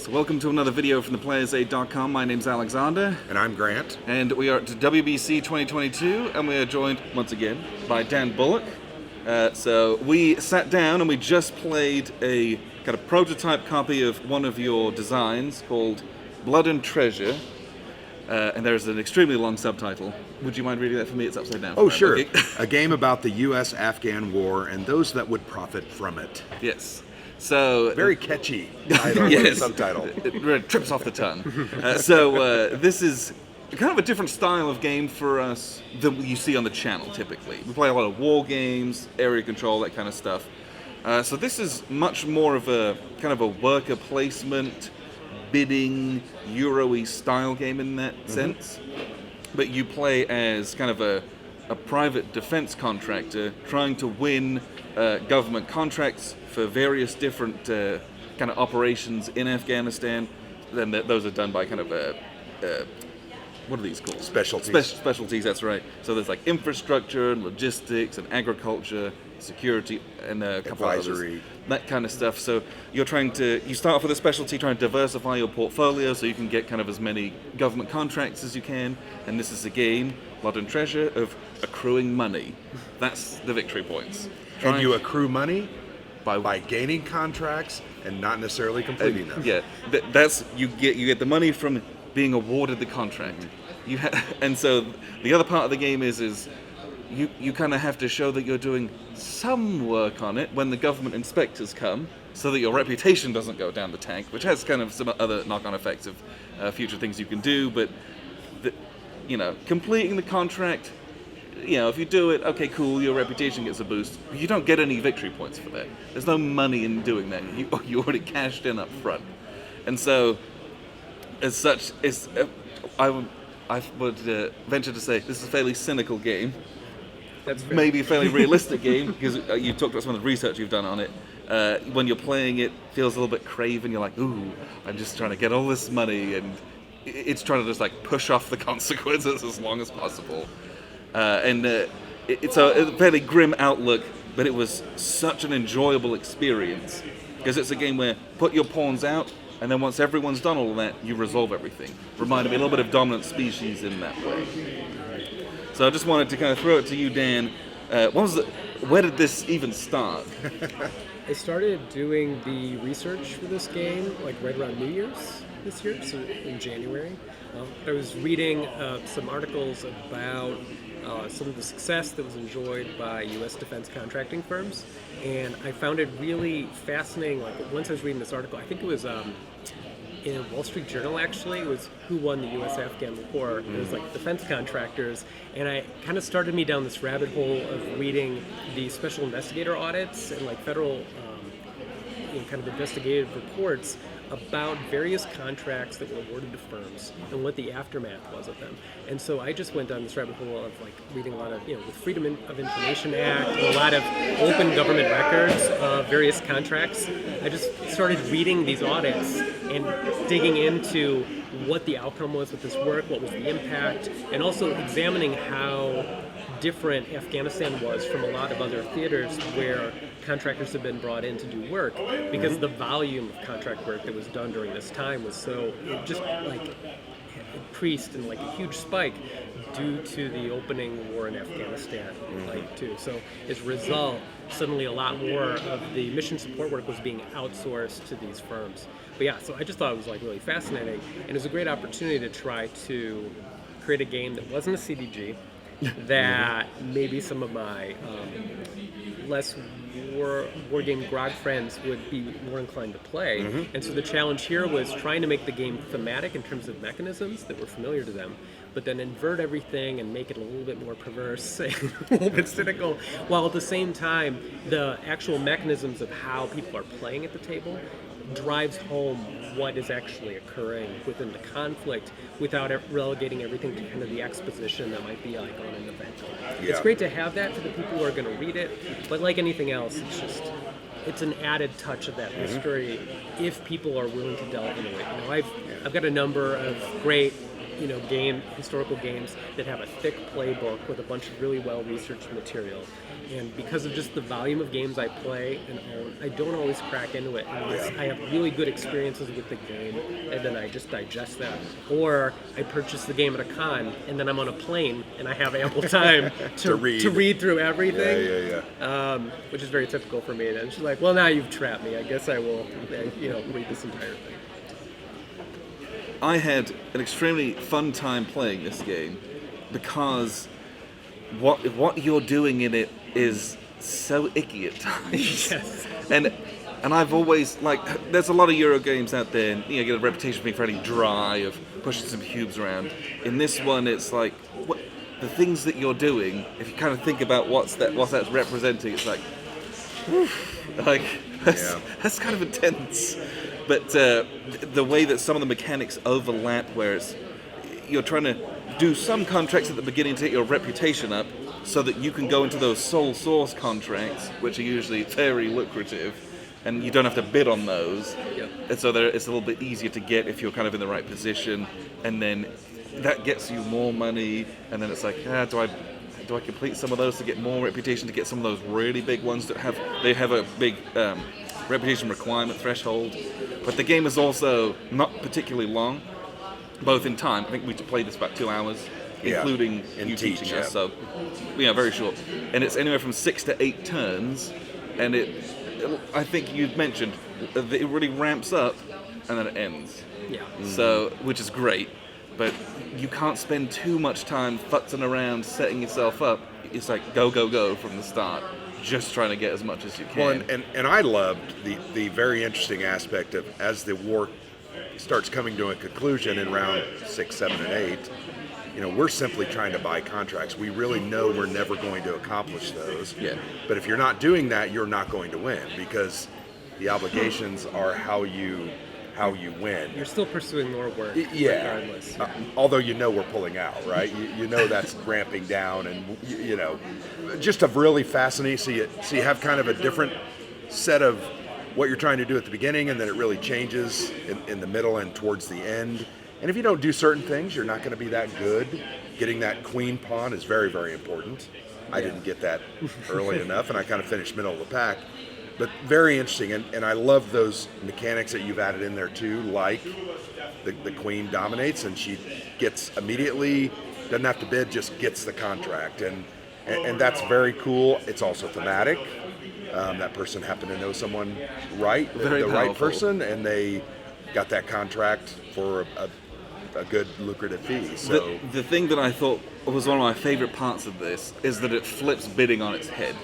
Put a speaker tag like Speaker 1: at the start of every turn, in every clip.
Speaker 1: So welcome to another video from theplayersaid.com. My name's Alexander.
Speaker 2: And I'm Grant.
Speaker 1: And we are at WBC 2022, and we are joined, once again, by Dan Bullock. So we sat down and we just played a kind of prototype copy of one of your designs called Blood and Treasure. And there's an extremely long subtitle. Would you mind reading that for me? It's upside down.
Speaker 2: Oh, sure. Okay. A game about the U.S.-Afghan War and those that would profit from it.
Speaker 1: Yes. So
Speaker 2: very catchy title,
Speaker 1: yes,
Speaker 2: subtitle.
Speaker 1: It trips off the tongue. This is kind of a different style of game for us than you see on the channel typically. We play a lot of war games, area control, that kind of stuff. So this is much more of a kind of a worker placement, bidding, Euro-y style game in that sense. But you play as kind of a private defense contractor trying to win government contracts for various different kind of operations in Afghanistan. Then those are done by kind of what are these called?
Speaker 2: Specialties.
Speaker 1: Specialties, that's right. So there's like infrastructure, and logistics, and agriculture, security, and a couple of others. That kind of stuff. So you start off with a specialty, trying to diversify your portfolio so you can get kind of as many government contracts as you can. And this is a game, Blood and Treasure, of accruing money. That's the victory points.
Speaker 2: And you accrue money by gaining contracts and not necessarily completing them.
Speaker 1: Yeah, that's you get the money from being awarded the contract. And so the other part of the game is you kind of have to show that you're doing some work on it when the government inspectors come, so that your reputation doesn't go down the tank, which has kind of some other knock-on effects of future things you can do. But completing the contract, if you do it, okay, cool, your reputation gets a boost. But you don't get any victory points for that. There's no money in doing that. You already cashed in up front. And so, as such, I would venture to say this is a fairly cynical game.
Speaker 3: That's fair.
Speaker 1: Maybe a fairly realistic game, because you talked about some of the research you've done on it. When you're playing it, feels a little bit craven. You're like, ooh, I'm just trying to get all this money, and it's trying to just like push off the consequences as long as possible. It's a fairly grim outlook, but it was such an enjoyable experience, because it's a game where put your pawns out, and then once everyone's done all of that, you resolve everything. Reminded me a little bit of Dominant Species in that way. So I just wanted to kind of throw it to you, Dan. Where did this even start?
Speaker 3: I started doing the research for this game like right around New Year's this year, so in January. I was reading some articles about some of the success that was enjoyed by U.S. defense contracting firms, and I found it really fascinating. Like once I was reading this article, I think it was in Wall Street Journal, actually. It was who won the U.S.-Afghan War. It was like defense contractors, and I kind of started me down this rabbit hole of reading the special investigator audits and like federal kind of investigative reports about various contracts that were awarded to firms and what the aftermath was of them. And so I just went down this rabbit hole of like reading a lot of, with Freedom of Information Act and a lot of open government records of various contracts. I just started reading these audits and digging into what the outcome was with this work, what was the impact, and also examining how different Afghanistan was from a lot of other theaters where contractors have been brought in to do work, because the volume of contract work that was done during this time was so, it just like increased in like a huge spike due to the opening war in Afghanistan, too. So as a result, suddenly a lot more of the mission support work was being outsourced to these firms. But yeah, so I just thought it was like really fascinating, and it was a great opportunity to try to create a game that wasn't a CDG, that maybe some of my less war game grog friends would be more inclined to play. And so the challenge here was trying to make the game thematic in terms of mechanisms that were familiar to them, but then invert everything and make it a little bit more perverse, a little bit cynical, while at the same time the actual mechanisms of how people are playing at the table drives home what is actually occurring within the conflict without relegating everything to kind of the exposition that might be like on an event. Yeah. It's great to have that for the people who are going to read it, but like anything else, it's an added touch of that mystery if people are willing to delve into it. I've got a number of great historical games that have a thick playbook with a bunch of really well-researched material. And because of just the volume of games I play and own, I don't always crack into it unless I have really good experiences with the game, and then I just digest that. Or I purchase the game at a con, and then I'm on a plane, and I have ample time to read through everything. Which is very typical for me. Then she's like, "Well, now you've trapped me. I guess I will, read this entire thing."
Speaker 1: I had an extremely fun time playing this game because what you're doing in it is so icky at times.
Speaker 3: Yes.
Speaker 1: And I've always, there's a lot of Euro games out there, and you get a reputation for being fairly dry, of pushing some cubes around. In this one, it's like, the things that you're doing, if you kind of think about what that's representing, it's like, that's kind of intense. But the way that some of the mechanics overlap, where you're trying to do some contracts at the beginning to get your reputation up, so that you can go into those sole source contracts, which are usually very lucrative, and you don't have to bid on those.
Speaker 3: Yep.
Speaker 1: And so it's a little bit easier to get if you're kind of in the right position, and then that gets you more money, and then it's like, do I complete some of those to get more reputation, to get some of those really big ones that have a big reputation requirement threshold. But the game is also not particularly long, both in time. I think we played this about 2 hours, including you teaching us. So, very short. And it's anywhere from 6 to 8 turns, and I think you mentioned that it really ramps up and then it ends.
Speaker 3: Yeah.
Speaker 1: So, which is great, but you can't spend too much time futzing around setting yourself up. It's like go from the start, just trying to get as much as you can.
Speaker 2: Well, and I loved the very interesting aspect of, as the war starts coming to a conclusion in round 6, 7, and 8, we're simply trying to buy contracts. We really know we're never going to accomplish those.
Speaker 1: Yeah.
Speaker 2: But if you're not doing that, you're not going to win, because the obligations are how you win.
Speaker 3: You're still pursuing more work, regardless.
Speaker 2: Although we're pulling out, right? That's ramping down, and just a really fascinating. So you have kind of a different set of what you're trying to do at the beginning, and then it really changes in the middle and towards the end. And if you don't do certain things, you're not going to be that good. Getting that queen pawn is very, very important. I didn't get that early enough, and I kind of finished middle of the pack. But very interesting, and I love those mechanics that you've added in there too, like the queen dominates, and she gets immediately, doesn't have to bid, just gets the contract. And that's very cool. It's also thematic. That person happened to know someone the right person, and they got that contract for a good lucrative fee. So
Speaker 1: the thing that I thought was one of my favorite parts of this is that it flips bidding on its head.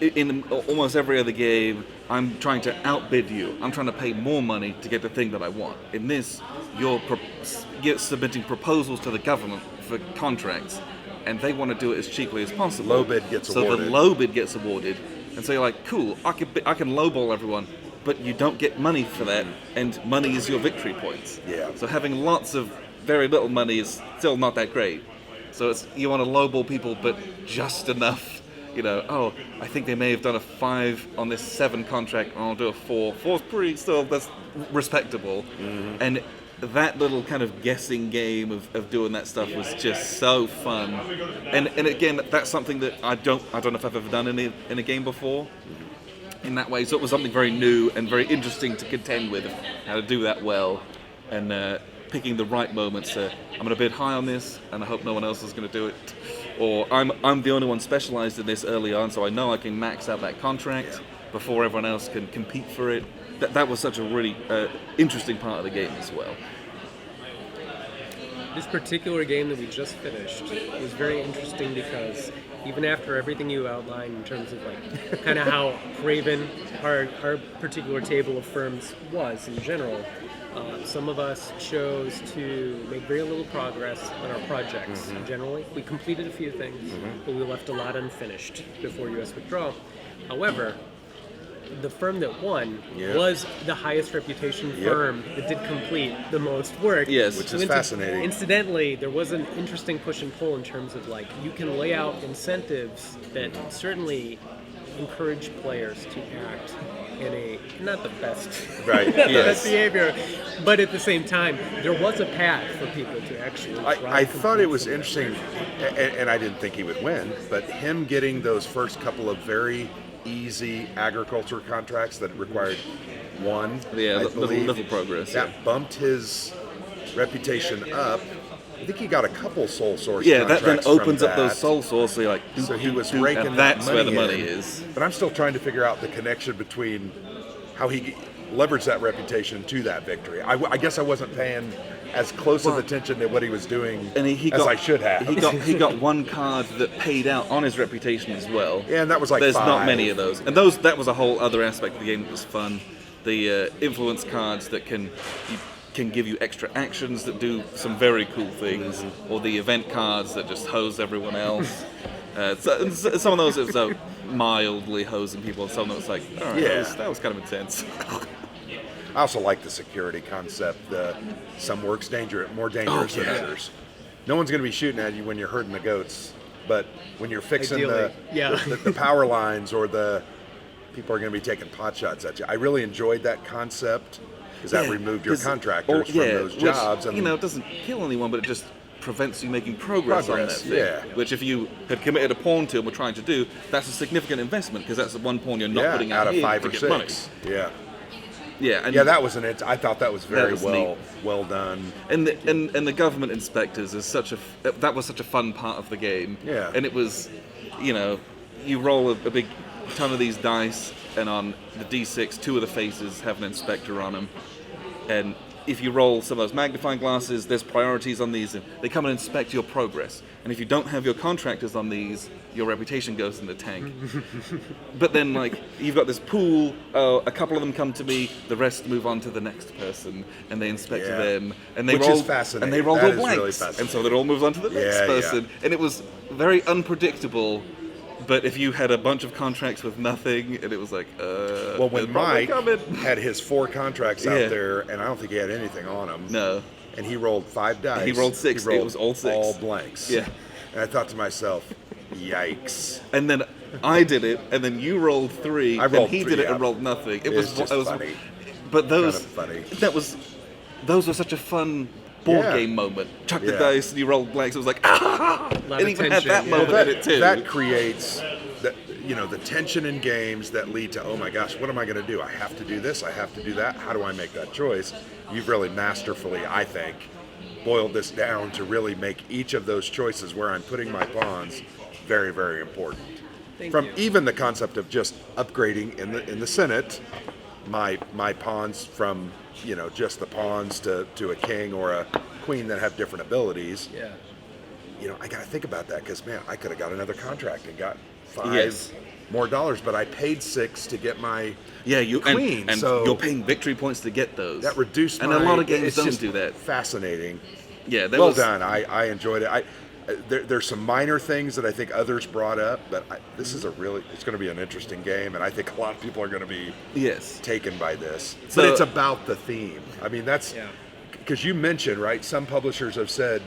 Speaker 1: In almost every other game, I'm trying to outbid you. I'm trying to pay more money to get the thing that I want. In this, you're submitting proposals to the government for contracts, and they want to do it as cheaply as possible.
Speaker 2: Low bid gets awarded.
Speaker 1: So the low bid gets awarded, and so you're like, cool, I can lowball everyone, but you don't get money for that, and money is your victory points.
Speaker 2: Yeah.
Speaker 1: So having lots of very little money is still not that great. So you want to lowball people, but just enough. I think they may have done a 5 on this 7 contract, and I'll do a 4. 4's that's respectable. Mm-hmm. And that little kind of guessing game of doing that stuff was just so fun. And again, that's something that I don't know if I've ever done in a game before in that way. So it was something very new and very interesting to contend with, how to do that well, and picking the right moments. I'm going to bid high on this, and I hope no one else is going to do it. Or I'm the only one specialized in this early on, so I know I can max out that contract before everyone else can compete for it. That was such a really interesting part of the game as well.
Speaker 3: This particular game that we just finished was very interesting because even after everything you outlined in terms of kind of how craven our particular table of firms was in general, some of us chose to make very little progress on our projects. Generally, we completed a few things, but we left a lot unfinished before U.S. withdrawal. However, the firm that won was the highest reputation firm that did complete the most work.
Speaker 1: Yes,
Speaker 2: which is fascinating.
Speaker 3: Incidentally, there was an interesting push and pull in terms of you can lay out incentives that certainly encourage players to act in a not the best,
Speaker 2: Right,
Speaker 3: not the
Speaker 2: yes.
Speaker 3: best behavior, but at the same time, there was a path for people to actually.
Speaker 2: I thought it was interesting, and I didn't think he would win, but him getting those first couple of very easy agriculture contracts that required one,
Speaker 1: Yeah,
Speaker 2: I
Speaker 1: little
Speaker 2: believe,
Speaker 1: progress.
Speaker 2: that bumped his reputation up. I think he got a couple sole source
Speaker 1: Yeah, that then
Speaker 2: contracts from
Speaker 1: opens up those
Speaker 2: that.
Speaker 1: soul sources. So you're like,
Speaker 2: So he was
Speaker 1: and
Speaker 2: raking
Speaker 1: that's
Speaker 2: that
Speaker 1: where the money
Speaker 2: in.
Speaker 1: is.
Speaker 2: But I'm still trying to figure out the connection between how he leveraged that reputation to that victory. I guess I wasn't paying as close of attention to what he was doing
Speaker 1: And he
Speaker 2: as
Speaker 1: got,
Speaker 2: I should have.
Speaker 1: He got one card that paid out on his reputation as well.
Speaker 2: Yeah, and that was like
Speaker 1: There's
Speaker 2: 5.
Speaker 1: not many of those, and that was a whole other aspect of the game that was fun. The influence cards that can give you extra actions that do some very cool things, or the event cards that just hose everyone else. Some of those it's mildly hosing people, some of it's like, all right,
Speaker 2: Yeah.
Speaker 1: that was kind of intense.
Speaker 2: I also like the security concept. Some works more dangerous than others. No one's going to be shooting at you when you're herding the goats, but when you're fixing the power lines or people are going to be taking pot shots at you. I really enjoyed that concept because that removed your contractors from those jobs.
Speaker 1: Which, it doesn't kill anyone, but it just prevents you making progress on that thing.
Speaker 2: Yeah.
Speaker 1: Which if you had committed a pawn to and were trying to do, that's a significant investment because that's the one pawn you're not putting out
Speaker 2: of
Speaker 1: here
Speaker 2: 5
Speaker 1: to
Speaker 2: or
Speaker 1: get
Speaker 2: 6.
Speaker 1: money.
Speaker 2: Yeah.
Speaker 1: Yeah, and
Speaker 2: That was I thought that was very
Speaker 1: was
Speaker 2: well done.
Speaker 1: And the government inspectors is that was such a fun part of the game.
Speaker 2: Yeah.
Speaker 1: And it was, you roll a big ton of these dice, and on the D6, 2 of the faces have an inspector on them, and if you roll some of those magnifying glasses, there's priorities on these, and they come and inspect your progress. And if you don't have your contractors on these, your reputation goes in the tank. But then, you've got this pool, a couple of them come to me, the rest move on to the next person, and they inspect them, and they
Speaker 2: Which
Speaker 1: roll,
Speaker 2: is fascinating.
Speaker 1: and they roll
Speaker 2: That
Speaker 1: all
Speaker 2: is really
Speaker 1: blanks,
Speaker 2: fascinating.
Speaker 1: and so they all move on to the next person. And it was very unpredictable. But if you had a bunch of contracts with nothing, and it was like,
Speaker 2: well, when Mike had his 4 contracts out there, and I don't think he had anything on them.
Speaker 1: No.
Speaker 2: And he rolled 5 dice.
Speaker 1: He rolled 6.
Speaker 2: He rolled
Speaker 1: it was all 6.
Speaker 2: All blanks.
Speaker 1: Yeah.
Speaker 2: And I thought to myself, yikes.
Speaker 1: And then I did it, and then you rolled 3,
Speaker 2: I rolled
Speaker 1: and he
Speaker 2: 3,
Speaker 1: did it
Speaker 2: yeah.
Speaker 1: and rolled nothing. It
Speaker 2: was just funny.
Speaker 1: But those,
Speaker 2: kind of funny.
Speaker 1: Those were such a fun board game moment. Chuck the dice, and you rolled blanks. It was like, ah! It even had that moment in it too.
Speaker 2: That creates the tension in games that lead to, oh my gosh, what am I going to do? I have to do this, I have to do that. How do I make that choice? You've really masterfully, I think, boiled this down to really make each of those choices where I'm putting my pawns very, very important.
Speaker 3: Thank
Speaker 2: From
Speaker 3: you.
Speaker 2: even the concept of just upgrading in the Senate, my pawns from just the pawns to a king or a queen that have different abilities.
Speaker 3: Yeah.
Speaker 2: I got to think about that because, man, I could have got another contract and got 5 more dollars, but I paid 6 to get my queen.
Speaker 1: And
Speaker 2: so
Speaker 1: you're paying victory points to get those.
Speaker 2: that reduced
Speaker 1: and
Speaker 2: my...
Speaker 1: a lot of games
Speaker 2: it's
Speaker 1: don't
Speaker 2: just
Speaker 1: do that.
Speaker 2: Fascinating.
Speaker 1: Yeah,
Speaker 2: Well done. I enjoyed it. There's some minor things that I think others brought up, but this is it's going to be an interesting game, and I think a lot of people are going to be taken by this.
Speaker 1: So-
Speaker 2: But it's about the theme. I mean, that's... Because you mentioned, right, some publishers have said,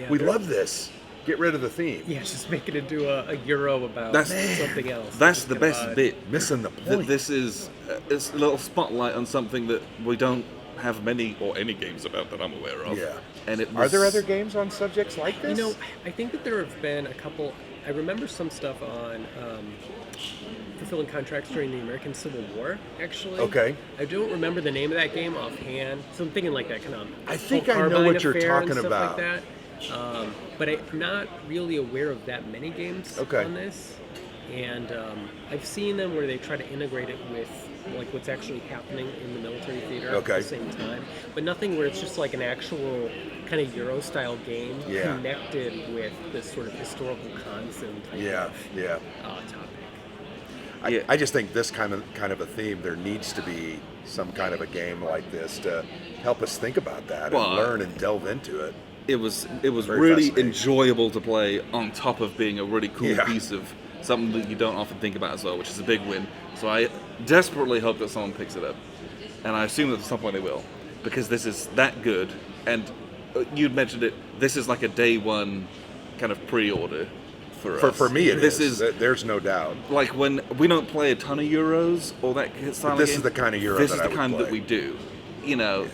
Speaker 2: we love this. Get rid of the theme.
Speaker 3: Yeah, just make it into a Euro about something else.
Speaker 1: That's the best bit.
Speaker 2: Missing the point.
Speaker 1: This is it's a little spotlight on something that we don't have many or any games about that I'm aware of.
Speaker 2: Yeah.
Speaker 1: And it
Speaker 2: Are
Speaker 1: was,
Speaker 2: there other games on subjects like this?
Speaker 3: I think that there have been a couple. I remember some stuff on fulfilling contracts during the American Civil War, actually.
Speaker 2: Okay.
Speaker 3: I don't remember the name of that game offhand, so I'm thinking like that kind of.
Speaker 2: I think
Speaker 3: Colt
Speaker 2: I know
Speaker 3: Carbine
Speaker 2: what you're
Speaker 3: affair and
Speaker 2: talking
Speaker 3: stuff
Speaker 2: about.
Speaker 3: Like that. But I'm not really aware of that many games on this. And I've seen them where they try to integrate it with like what's actually happening in the military theater at the same time. But nothing where it's just like an actual kind of Euro style game connected with this sort of historical concept. Topic.
Speaker 2: I just think this kind of a theme, there needs to be some kind of a game like this to help us think about that and learn and delve into it.
Speaker 1: It was
Speaker 2: Very
Speaker 1: really
Speaker 2: fascinating.
Speaker 1: enjoyable to play on top of being a really cool piece of something that you don't often think about as well, which is a big win. So I desperately hope that someone picks it up. And I assume that at some point they will, because this is that good. And you'd mentioned it, this is like a day one kind of pre-order for us.
Speaker 2: For me,
Speaker 1: this
Speaker 2: is. There's no doubt.
Speaker 1: Like when we don't play a ton of Euros or that style of game.
Speaker 2: This is the kind of Euro
Speaker 1: This
Speaker 2: that
Speaker 1: is
Speaker 2: I
Speaker 1: the
Speaker 2: would
Speaker 1: kind
Speaker 2: play.
Speaker 1: that we do. You know,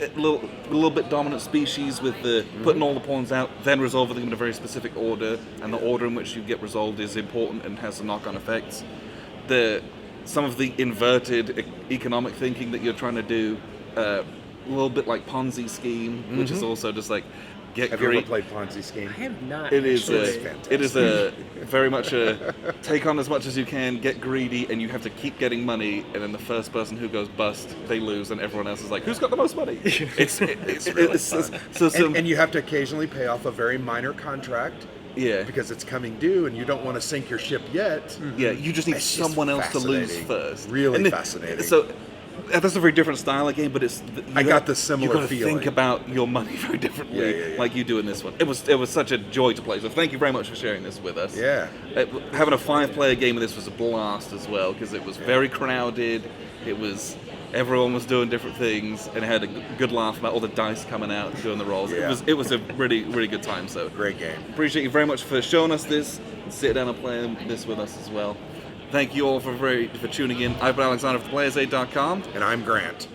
Speaker 1: a little bit dominant species with the putting all the pawns out, then resolving them in a very specific order, and the order in which you get resolved is important and has some knock-on effects. Some of the inverted economic thinking that you're trying to do, a little bit like Ponzi scheme, which is also just like get
Speaker 2: Have you
Speaker 1: great.
Speaker 2: ever played Ponzi scheme?
Speaker 3: I have not.
Speaker 1: It is
Speaker 3: actually.
Speaker 1: it is a very much a take on as much as you can, get greedy, and you have to keep getting money. And then the first person who goes bust, they lose, and everyone else is like, "Who's got the most money?" It's so some,
Speaker 2: And you have to occasionally pay off a very minor contract.
Speaker 1: yeah.
Speaker 2: Because it's coming due, and you don't want to sink your ship yet.
Speaker 1: Yeah, you just need
Speaker 2: It's just
Speaker 1: someone else to lose
Speaker 2: fascinating.
Speaker 1: first.
Speaker 2: Really
Speaker 1: And
Speaker 2: fascinating.
Speaker 1: So that's a very different style of game, but
Speaker 2: I got the similar
Speaker 1: You got to
Speaker 2: feeling.
Speaker 1: think about your money very differently,
Speaker 2: Yeah.
Speaker 1: like you do in this one. It was such a joy to play. So thank you very much for sharing this with us.
Speaker 2: Yeah.
Speaker 1: Having a 5-player game of this was a blast as well because it was very crowded. It was. Everyone was doing different things and had a good laugh about all the dice coming out and doing the rolls.
Speaker 2: Yeah.
Speaker 1: It was a really, really good time. So
Speaker 2: Great game.
Speaker 1: appreciate you very much for showing us this and sit down and playing this with us as well. Thank you all for tuning in. I've been Alexander from PlayersAid.com.
Speaker 2: And I'm Grant.